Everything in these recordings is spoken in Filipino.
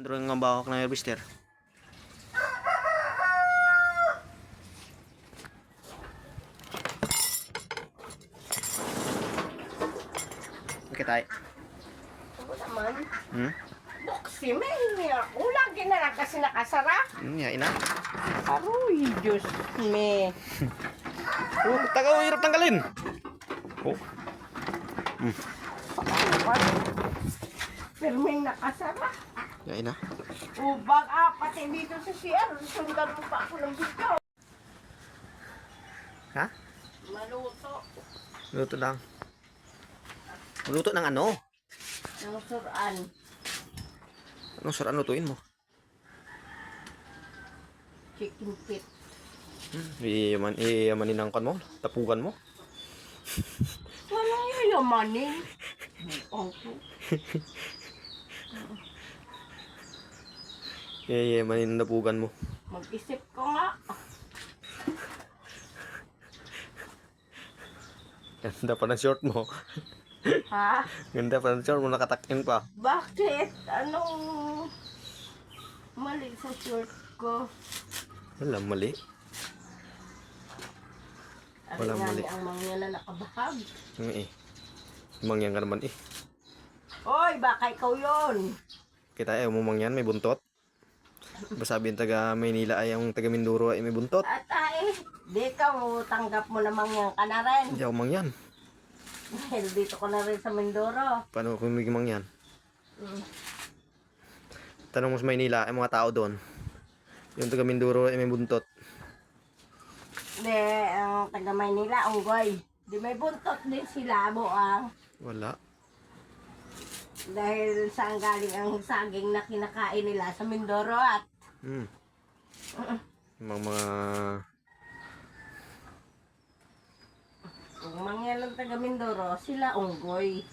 Drawing nga bawak na harvester. Okay tayo. Ako naman. Hmm? Buksi, may ako. Lagi na lang kasi nakasara. Yain na. Aroy, Diyos me. Oh, taga hirap tanggalin. Oh. Paano ba? Pero may nakasara. Yain na. Ubag, pati dito sa CR. Sundan mo pa ako ng video. Ha? Maluto. Luto lang. Luto ng ano? Ng suran. Anong sarang lutuin mo? Chicken feet. Iyamanin ang kan mo? Tapugan mo? Walang yayamanin. Opo. Iyamanin ang tapugan mo. Mag-isip ko nga. Ganda pa ng short mo. Ha? Ganda pa ng short mo, nakatakin pa. Bakit? Anong mali sa short ko? Wala, mali. Wala Ang mali. ang mga na nakabahag. Mangyan ka naman eh. Oy, baka ikaw yun. Kita ayaw mo mangyan, may buntot. Basabi yung taga Maynila ay ang taga Mindoro ay may buntot. At di ka mo, tanggap mo namang yan ka na rin. Hindi ako mangyan. Dahil dito ko na rin sa Mindoro. Paano kung may mangyan? Mm. Tanong mo sa Maynila ay mga tao doon. Yung taga Mindoro ay may buntot. Di, ang taga Maynila, unggoy. Di may buntot din sila, buang. Wala. Dahil saan galing ang saging na kinakain nila sa Mindoro at Mga kung mangyan ng taga Mindoro, sila unggoy.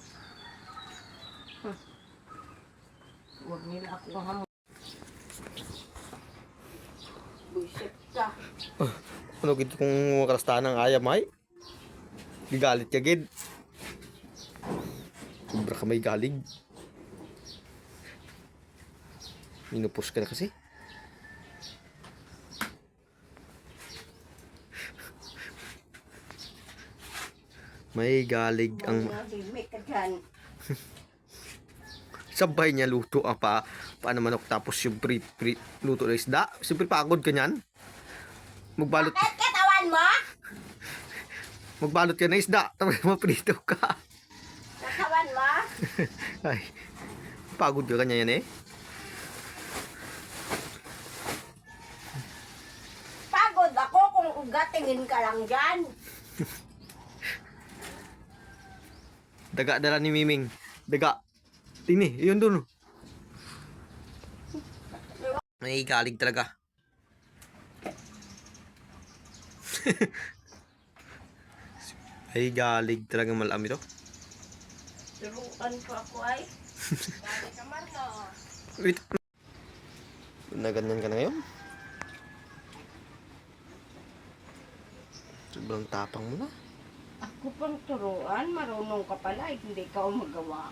Huwag nila akong hamon. Buisit ka. ano gito kung makarastahan ng ayam ay? Gigalit ka gid. Sobra ka may galig. Minupos ka na kasi. May galig ang May ka dyan. sabay niya luto paano manok tapos yung luto na isda. Siyempre pagod ka niyan. Magbalot Bakit katawan mo? magbalot ka na isda tapos maprito ka. Katawan mo? Ay, pagod ka kanya yan eh. Pagod ako kung ugatingin ka lang dyan. Daga dala ni Miming. Daga. Tini, yun dun. May galig talaga. Ay galig talaga malam ito. Turuan ko ako ay. Galing ka Marlo. Wait. Na ganyan ka na ngayon? Sobrang tapang mo na. Ako pang turuan, marunong ka pala, hindi ka magawa.